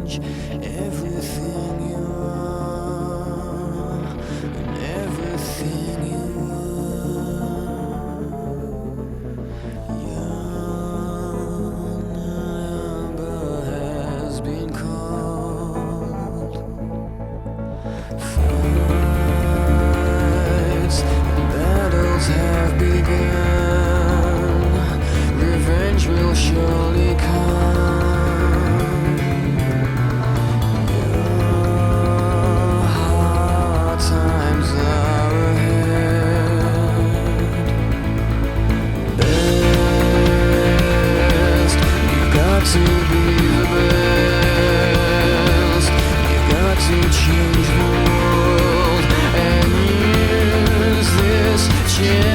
change everything you are and everything you are. Your number has been called. Fights and battles have begun. Revenge will surely come. Your hard times are ahead. Best, you've got to be the best. You've got to change the world and use this chance.